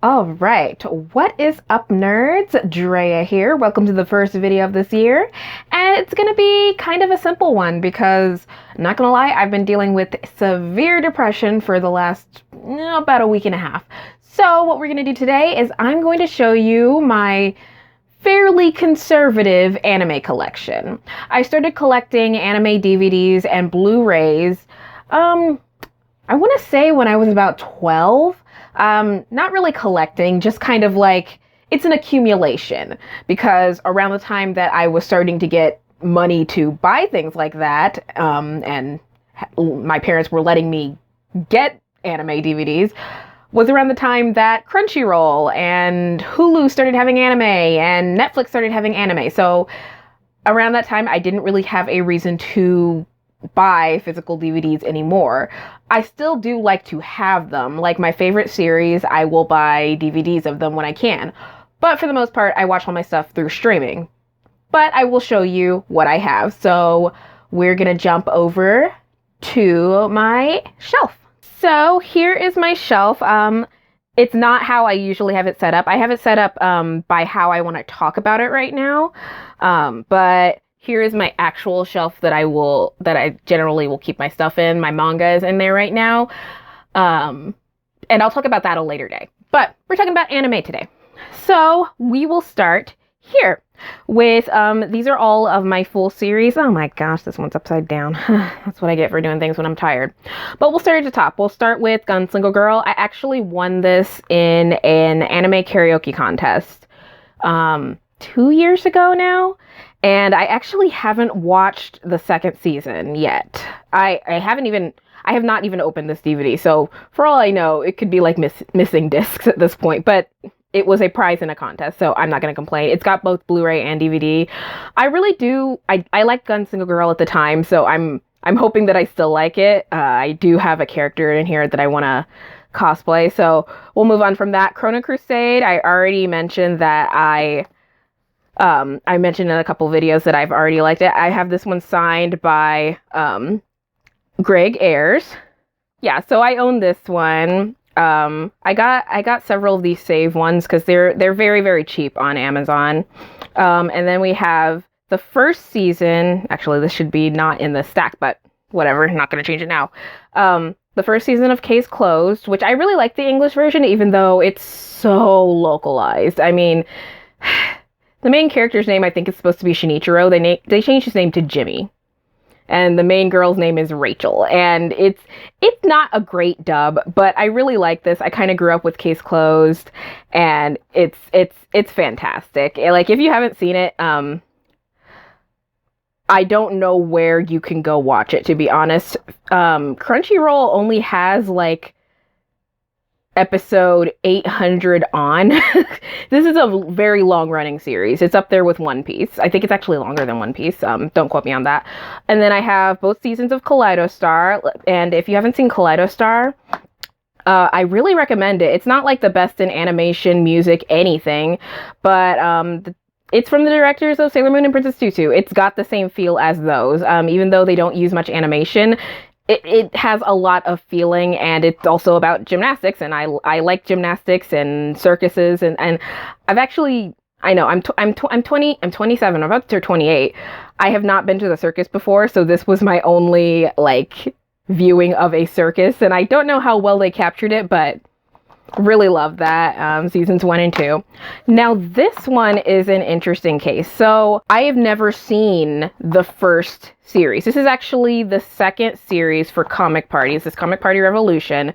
All right, what is up, nerds? Drea here. Welcome to the first video of this year. And it's gonna be kind of a simple one because, not gonna lie, I've been dealing with severe depression for the last about a week and a half. So what we're gonna do today is I'm going to show you my fairly conservative anime collection. I started collecting anime DVDs and Blu-rays, I want to say when I was about 12. Not really collecting, just kind of like it's an accumulation, because around the time that I was starting to get money to buy things like that, and my parents were letting me get anime DVDs, was around the time that Crunchyroll and Hulu started having anime and Netflix started having anime. So around that time, I didn't really have a reason to buy physical DVDs anymore. I still do like to have them. Like my favorite series, I will buy DVDs of them when I can. But for the most part, I watch all my stuff through streaming. But I will show you what I have. So we're gonna jump over to my shelf. So here is my shelf. It's not how I usually have it set up. I have it set up by how I want to talk about it right now. But here is my actual shelf that I generally will keep my stuff in. My manga is in there right now. And I'll talk about that a later day. But we're talking about anime today. So we will start here with, these are all of my full series. Oh my gosh, this one's upside down. That's what I get for doing things when I'm tired. But we'll start at the top. We'll start with Gunslinger Girl. I actually won this in an anime karaoke contest 2 years ago now. And I actually haven't watched the second season yet. I have not even opened this DVD. So for all I know, it could be like missing discs at this point, but it was a prize in a contest, so I'm not going to complain. It's got both Blu-ray and DVD. I really do. I liked Gunslinger Girl at the time, so I'm hoping that I still like it. I do have a character in here that I want to cosplay, so we'll move on from that. Chrono Crusade, I already mentioned that I mentioned in a couple videos that I've already liked it. I have this one signed by Greg Ayres. Yeah, so I own this one. I got several of these save ones because they're very, very cheap on Amazon. And then we have the first season. Actually, this should be not in the stack, but whatever. Not going to change it now. The first season of Case Closed, which I really like the English version, even though it's so localized. I mean, the main character's name, I think, is supposed to be Shinichiro. They changed his name to Jimmy. And the main girl's name is Rachel. And it's not a great dub, but I really like this. I kind of grew up with Case Closed, and it's fantastic. Like, if you haven't seen it, I don't know where you can go watch it, to be honest. Crunchyroll only has, like, episode 800 on. This is a very long-running series. It's up there with One Piece. I think it's actually longer than One Piece. Don't quote me on that. And then I have both seasons of Kaleidostar. And if you haven't seen Kaleidostar, I really recommend it. It's not like the best in animation, music, anything, but it's from the directors of Sailor Moon and Princess Tutu. It's got the same feel as those, even though they don't use much animation. It has a lot of feeling, and it's also about gymnastics, and I like gymnastics and circuses, and I've actually, I know, I'm 27, I'm about to turn 28. I have not been to the circus before, so this was my only, like, viewing of a circus, and I don't know how well they captured it, but really love that, seasons 1 and 2. Now, this one is an interesting case. So I have never seen the first series. This is actually the second series for Comic Parties, this Comic Party Revolution.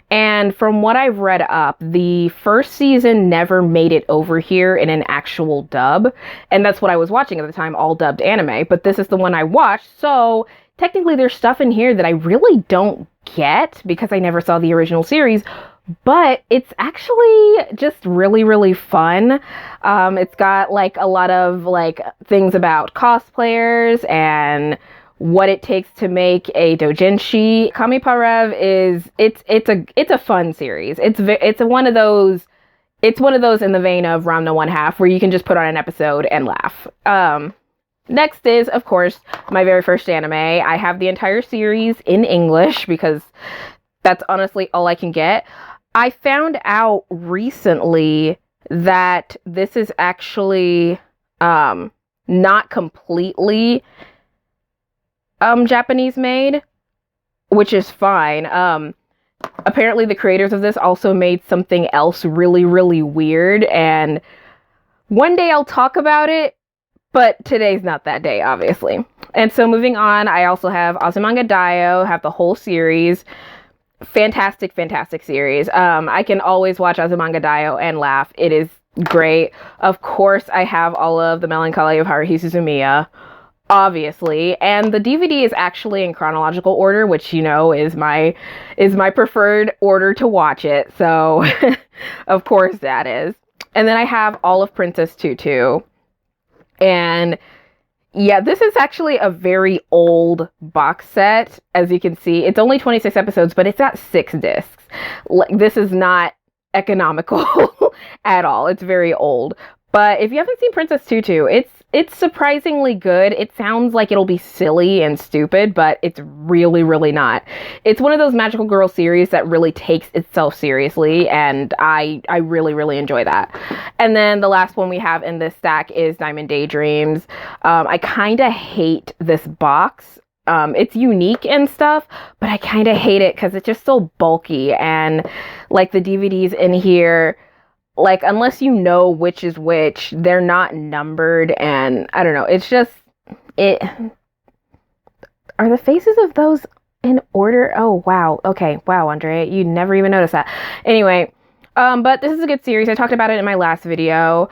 And from what I've read up, the first season never made it over here in an actual dub. And that's what I was watching at the time, all dubbed anime. But this is the one I watched. So technically there's stuff in here that I really don't get because I never saw the original series. But it's actually just really, really fun. It's got like a lot of like things about cosplayers and what it takes to make a doujinshi. Kamiparev it's a fun series. It's one of those in the vein of Ramna One Half where you can just put on an episode and laugh. Next is, of course, my very first anime. I have the entire series in English because that's honestly all I can get. I found out recently that this is actually not completely Japanese made, which is fine. Apparently the creators of this also made something else really, really weird, and one day I'll talk about it, but today's not that day, obviously. And so moving on, I also have Azumanga Daioh, have the whole series. Fantastic, fantastic series. I can always watch Azumanga Daioh and laugh. It is great. Of course, I have all of The Melancholy of Haruhi Suzumiya, obviously, and the DVD is actually in chronological order, which is my preferred order to watch it. So, of course, that is. And then I have all of Princess Tutu, and yeah, this is actually a very old box set. As you can see, it's only 26 episodes, but it's got 6 discs. This is not economical at all. It's very old. But if you haven't seen Princess Tutu, it's surprisingly good. It sounds like it'll be silly and stupid, but it's really, really not. It's one of those magical girl series that really takes itself seriously, and I really, really enjoy that. And then the last one we have in this stack is Diamond Daydreams. I kind of hate this box. It's unique and stuff, but I kind of hate it because it's just so bulky, and like the DVDs in here, like, unless you know which is which, they're not numbered, and I don't know, it's just, are the faces of those in order? Oh, wow. Okay. Wow, Andrea, you never even noticed that. Anyway, but this is a good series. I talked about it in my last video.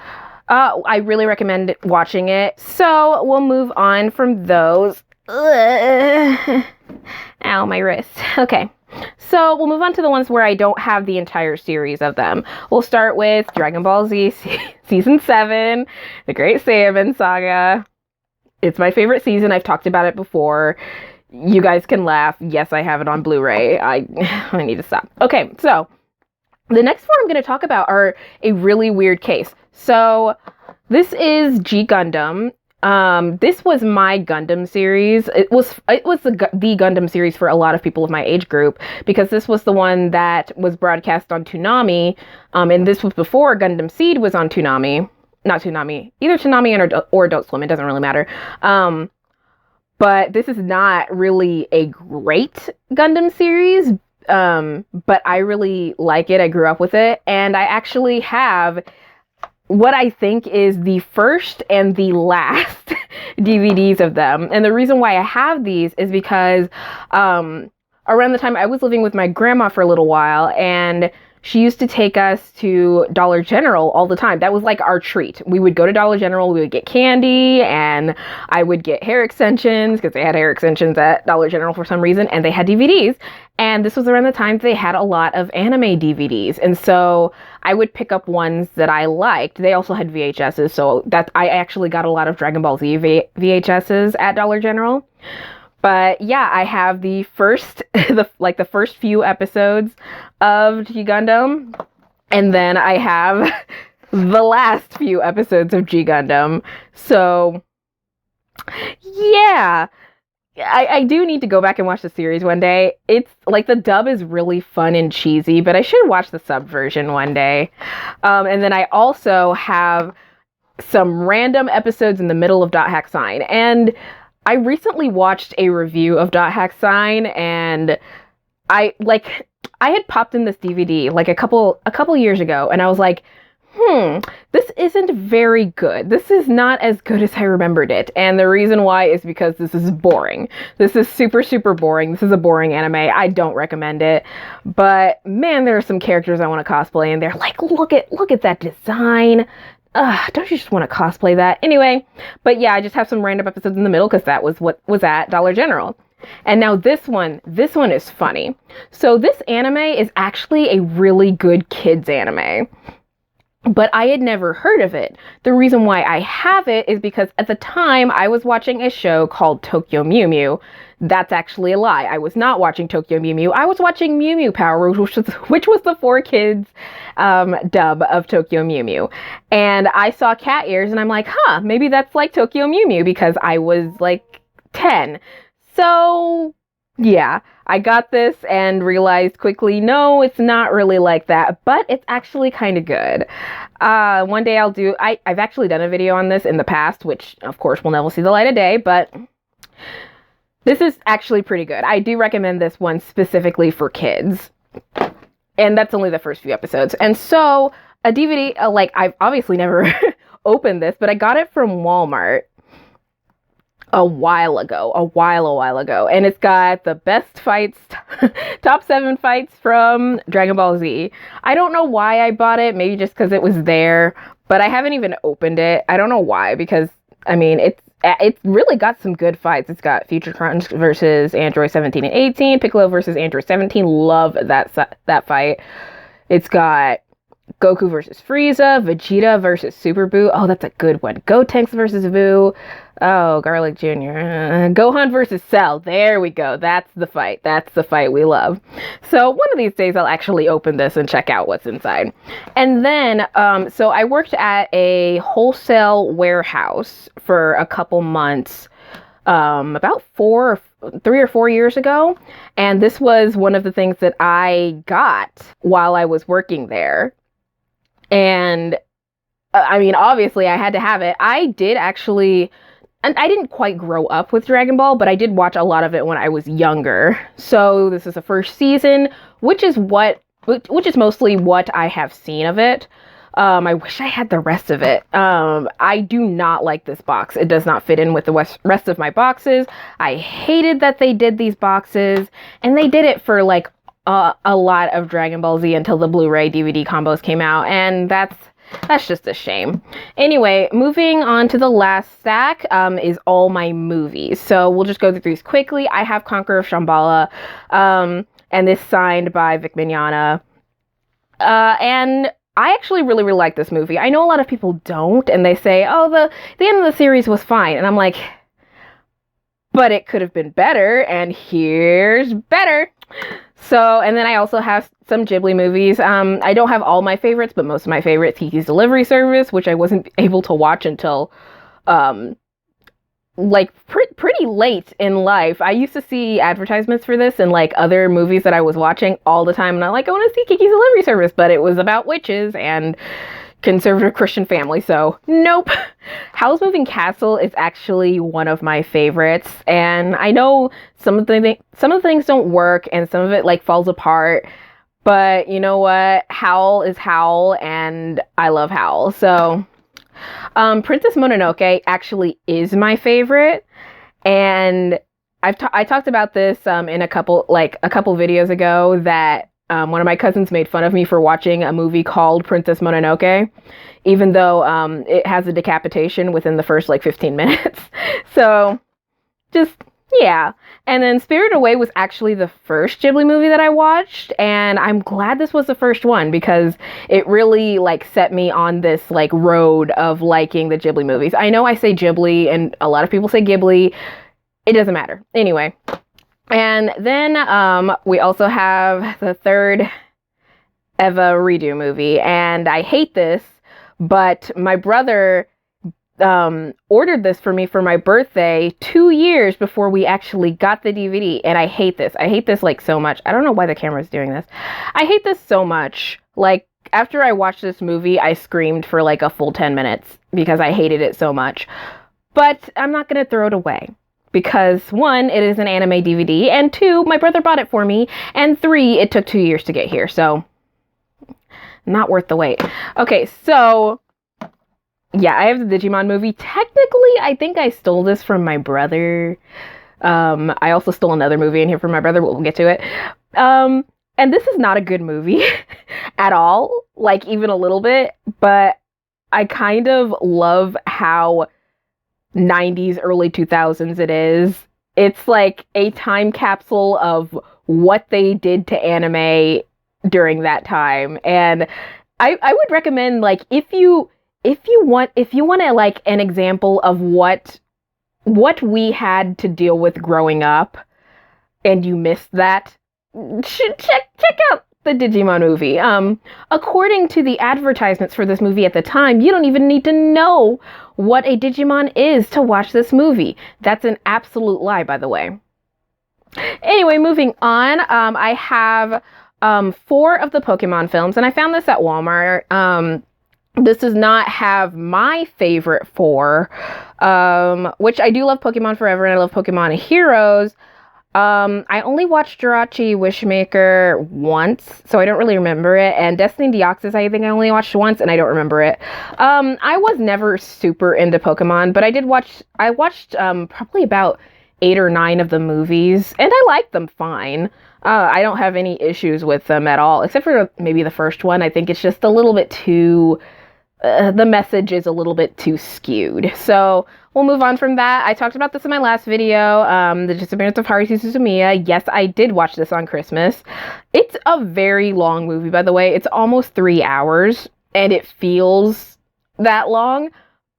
I really recommend watching it. So we'll move on from those. Ugh. Ow, my wrist. Okay. So we'll move on to the ones where I don't have the entire series of them. We'll start with Dragon Ball Z Season 7, The Great Saiyaman Saga. It's my favorite season. I've talked about it before. You guys can laugh. Yes, I have it on Blu-ray. I need to stop. Okay, so the next four I'm going to talk about are a really weird case. So this is G Gundam. This was my Gundam series. It was the Gundam series for a lot of people of my age group, because this was the one that was broadcast on Toonami, and this was before Gundam Seed was on Toonami. Not Toonami, either Toonami or Adult Swim. It doesn't really matter. But this is not really a great Gundam series, but I really like it. I grew up with it, and I actually have what I think is the first and the last DVDs of them. And the reason why I have these is because around the time I was living with my grandma for a little while, and she used to take us to Dollar General all the time. That was like our treat. We would go to Dollar General, we would get candy, and I would get hair extensions, because they had hair extensions at Dollar General for some reason, and they had DVDs. And this was around the time they had a lot of anime DVDs. And so I would pick up ones that I liked. They also had VHSs, so that I actually got a lot of Dragon Ball Z VHSs at Dollar General. But yeah, I have the first, the first few episodes of G Gundam, and then I have the last few episodes of G Gundam. So yeah, I do need to go back and watch the series one day. It's like the dub is really fun and cheesy, but I should watch the sub version one day. And then I also have some random episodes in the middle of Dot Hack Sign, and I recently watched a review of Dot Hack Sign, and I had popped in this DVD like a couple years ago, and I was like, this isn't very good. This is not as good as I remembered it. And the reason why is because this is boring. This is super, super boring. This is a boring anime. I don't recommend it. But man, there are some characters I want to cosplay, and they're like, look at that design. Don't you just want to cosplay that? Anyway, but yeah, I just have some random episodes in the middle because that was what was at Dollar General. And now this one is funny. So this anime is actually a really good kids anime, but I had never heard of it. The reason why I have it is because at the time I was watching a show called Tokyo Mew Mew. That's actually a lie. I was not watching Tokyo Mew Mew. I was watching Mew Mew Power, which was the 4Kids dub of Tokyo Mew Mew. And I saw cat ears, and I'm like, maybe that's like Tokyo Mew Mew, because I was like 10. So Yeah, I got this and realized quickly, no, it's not really like that, but it's actually kind of good. One day I've actually done a video on this in the past, which of course will never see the light of day, but this is actually pretty good. I do recommend this one specifically for kids. And that's only the first few episodes. And so a DVD, like I've obviously never opened this, but I got it from Walmart a while ago. And it's got the best fights, top 7 fights from Dragon Ball Z. I don't know why I bought it, maybe just because it was there, but I haven't even opened it. I don't know why, because I mean, it's really got some good fights. It's got Future Crunch versus Android 17 and 18, Piccolo versus Android 17. Love that fight. It's got Goku versus Frieza, Vegeta versus Super Buu. Oh, that's a good one. Gotenks versus Buu. Oh, Garlic Jr. Gohan versus Cell. There we go. That's the fight. That's the fight we love. So one of these days I'll actually open this and check out what's inside. And then, so I worked at a wholesale warehouse for a couple months, about 3 or 4 years ago. And this was one of the things that I got while I was working there. And I mean, obviously I had to have it. I did actually, and I didn't quite grow up with Dragon Ball, but I did watch a lot of it when I was younger. So this is the first season, which is mostly what I have seen of it. I wish I had the rest of it. I do not like this box. It does not fit in with the rest of my boxes. I hated that they did these boxes, and they did it for like a lot of Dragon Ball Z until the Blu-ray DVD combos came out, and that's just a shame. Anyway, moving on to the last stack is all my movies. So we'll just go through these quickly. I have Conqueror of Shambhala, and this signed by Vic Mignogna. And I actually really, really like this movie. I know a lot of people don't, and they say, oh, the end of the series was fine. And I'm like, but it could have been better, and here's better. So, and then I also have some Ghibli movies. I don't have all my favorites, but most of my favorites, Kiki's Delivery Service, which I wasn't able to watch until, pretty late in life. I used to see advertisements for this in like other movies that I was watching all the time, and I'm like, I want to see Kiki's Delivery Service, but it was about witches and conservative Christian family, so nope. Howl's Moving Castle is actually one of my favorites, and I know some of the things don't work and some of it like falls apart, but you know what? Howl is Howl, and I love Howl. So Princess Mononoke actually is my favorite, and I talked about this in a couple videos ago that one of my cousins made fun of me for watching a movie called Princess Mononoke, even though it has a decapitation within the first like 15 minutes. So just, yeah. And then Spirited Away was actually the first Ghibli movie that I watched, and I'm glad this was the first one because it really like set me on this like road of liking the Ghibli movies. I know I say Ghibli and a lot of people say Ghibli. It doesn't matter. Anyway. And then we also have the third Eva redo movie, and I hate this, but my brother ordered this for me for my birthday 2 years before we actually got the DVD, and I hate this. I hate this like so much. I don't know why the camera's doing this. I hate this so much. Like after I watched this movie, I screamed for like a full 10 minutes because I hated it so much. But I'm not going to throw it away. Because 1, it is an anime DVD, and 2, my brother bought it for me, and 3, it took 2 years to get here, so not worth the wait. Okay, so yeah, I have the Digimon movie. Technically, I think I stole this from my brother. I also stole another movie in here from my brother, but we'll get to it. And this is not a good movie at all, like even a little bit, but I kind of love how 90s, early 2000s it is. It's like a time capsule of what they did to anime during that time. And I would recommend, like, if you want to like an example of what we had to deal with growing up and you missed that, check out the Digimon movie. According to the advertisements for this movie at the time, you don't even need to know what a Digimon is to watch this movie. That's an absolute lie, by the way. Anyway, moving on. I have 4 of the Pokemon films, and I found this at Walmart. This does not have my favorite 4, which I do love Pokemon Forever and I love Pokemon Heroes. I only watched Jirachi Wishmaker once, so I don't really remember it. And Destiny Deoxys, I think I only watched once, and I don't remember it. I was never super into Pokemon, but I watched probably about 8 or 9 of the movies, and I liked them fine. I don't have any issues with them at all, except for maybe the first one. I think it's just a little bit too the message is a little bit too skewed. So we'll move on from that. I talked about this in my last video, The Disappearance of Haruhi Suzumiya. Yes, I did watch this on Christmas. It's a very long movie, by the way. It's almost 3 hours, and it feels that long,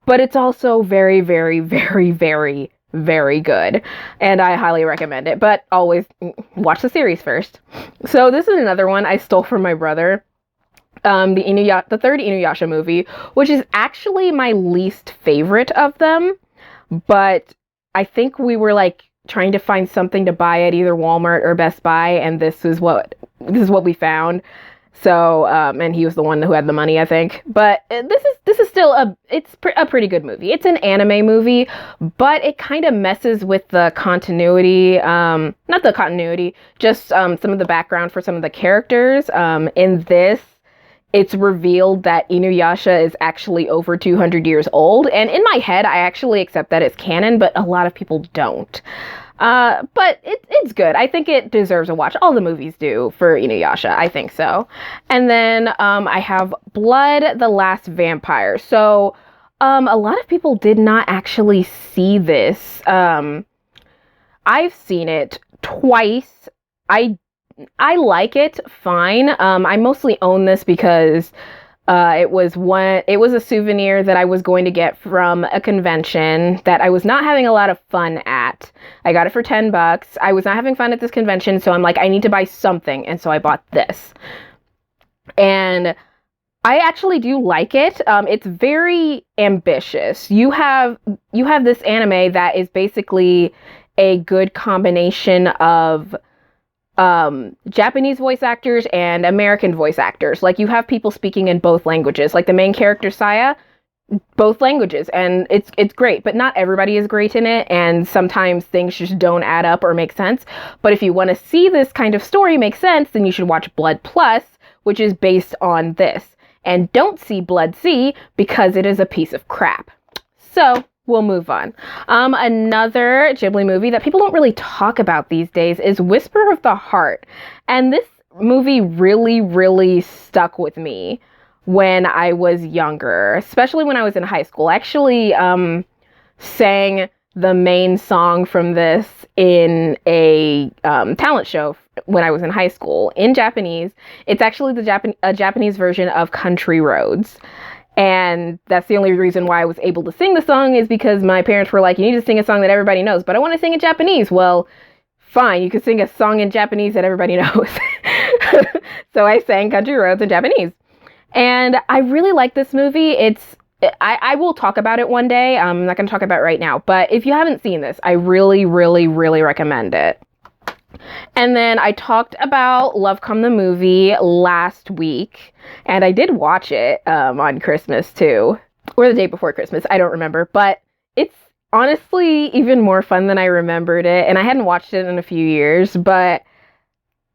but it's also very, very, very, very, very good, and I highly recommend it. But always watch the series first. So this is another one I stole from my brother. The third Inuyasha movie, which is actually my least favorite of them, but I think we were like trying to find something to buy at either Walmart or Best Buy, and this is what we found. So, and he was the one who had the money, I think. But this is still a pretty good movie. It's an anime movie, but it kind of messes with the continuity. Not the continuity, just some of the background for some of the characters. In this, it's revealed that Inuyasha is actually over 200 years old. And in my head, I actually accept that as canon, but a lot of people don't. But it's good. I think it deserves a watch. All the movies do for Inuyasha. I think so. And then I have Blood, the Last Vampire. So a lot of people did not actually see this. I've seen it twice. I like it fine. I mostly own this because it was a souvenir that I was going to get from a convention that I was not having a lot of fun at. I got it for $10. I was not having fun at this convention, so I'm like, I need to buy something, and so I bought this. And I actually do like it. It's very ambitious. You have this anime that is basically a good combination of Japanese voice actors and American voice actors. Like, you have people speaking in both languages. Like the main character Saya, both languages, and it's great. But not everybody is great in it, and sometimes things just don't add up or make sense. But if you want to see this kind of story make sense, then you should watch Blood Plus, which is based on this. And don't see Blood C because it is a piece of crap. So we'll move on. Another Ghibli movie that people don't really talk about these days is Whisper of the Heart. And this movie really, really stuck with me when I was younger, especially when I was in high school. I actually sang the main song from this in a talent show when I was in high school in Japanese. It's actually a Japanese version of Country Roads. And that's the only reason why I was able to sing the song, is because my parents were like, you need to sing a song that everybody knows, but I want to sing in Japanese. Well, fine, you can sing a song in Japanese that everybody knows. So I sang Country Roads in Japanese. And I really like this movie. I will talk about it one day. I'm not going to talk about it right now, but if you haven't seen this, I really, really, really recommend it. And then I talked about Love Come the movie last week, and I did watch it on Christmas too, or the day before Christmas. I don't remember, but it's honestly even more fun than I remembered it, and I hadn't watched it in a few years, but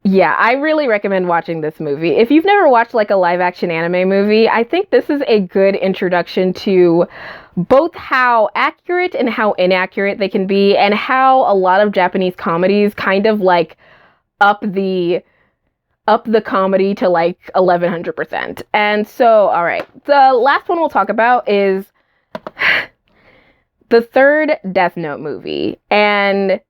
yeah, I really recommend watching this movie. If you've never watched like a live action anime movie, I think this is a good introduction to both how accurate and how inaccurate they can be, and how a lot of Japanese comedies kind of like up the comedy to like 1100%. And so, all right, the last one we'll talk about is the third Death Note movie. And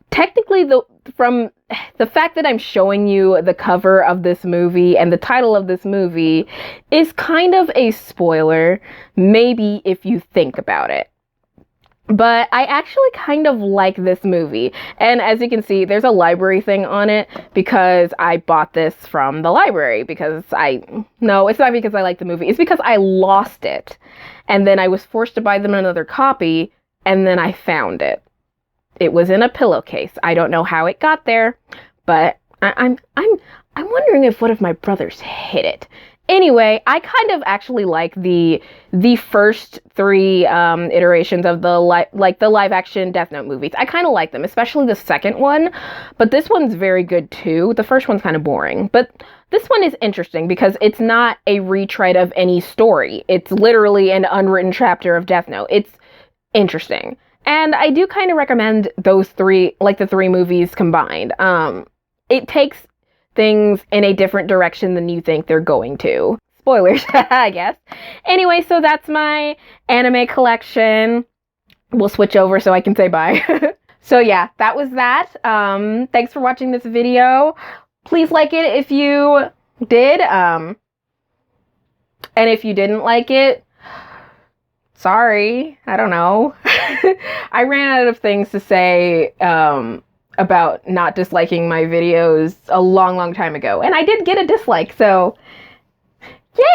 technically, from the fact that I'm showing you the cover of this movie and the title of this movie is kind of a spoiler, maybe if you think about it. But I actually kind of like this movie. And as you can see, there's a library thing on it because I bought this from the library no, it's not because I like the movie. It's because I lost it. And then I was forced to buy them another copy, and then I found it. it was in a pillowcase. I don't know how it got there, but I'm wondering if one of my brothers hid it. Anyway, I kind of actually like the first three iterations of the live action Death Note movies. I kind of like them, especially the second one, but this one's very good too. The first one's kind of boring, but this one is interesting because it's not a retread of any story. It's literally an unwritten chapter of Death Note. It's interesting. And I do kind of recommend those three, like the three movies combined. It takes things in a different direction than you think they're going to. Spoilers, I guess. Anyway, so that's my anime collection. We'll switch over so I can say bye. So yeah, that was that. Thanks for watching this video. Please like it if you did. And if you didn't like it, sorry. I don't know. I ran out of things to say about not disliking my videos a long time ago. And I did get a dislike, so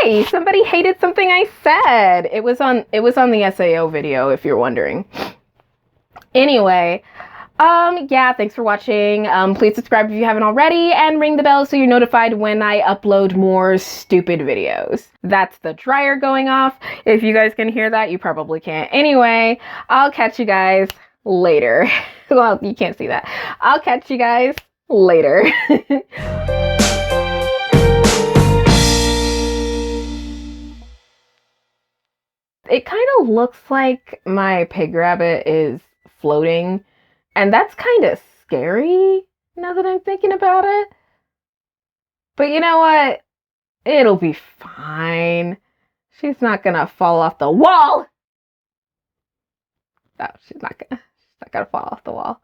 yay! Somebody hated something I said. It was on the SAO video, if you're wondering. Anyway, yeah, thanks for watching. Please subscribe if you haven't already, and ring the bell so you're notified when I upload more stupid videos. That's the dryer going off. If you guys can hear that, you probably can't. Anyway, I'll catch you guys later. Well, you can't see that. I'll catch you guys later. It kind of looks like my pig rabbit is floating, and that's kind of scary now that I'm thinking about it. But you know what? It'll be fine. She's not gonna fall off the wall. No, she's not gonna fall off the wall.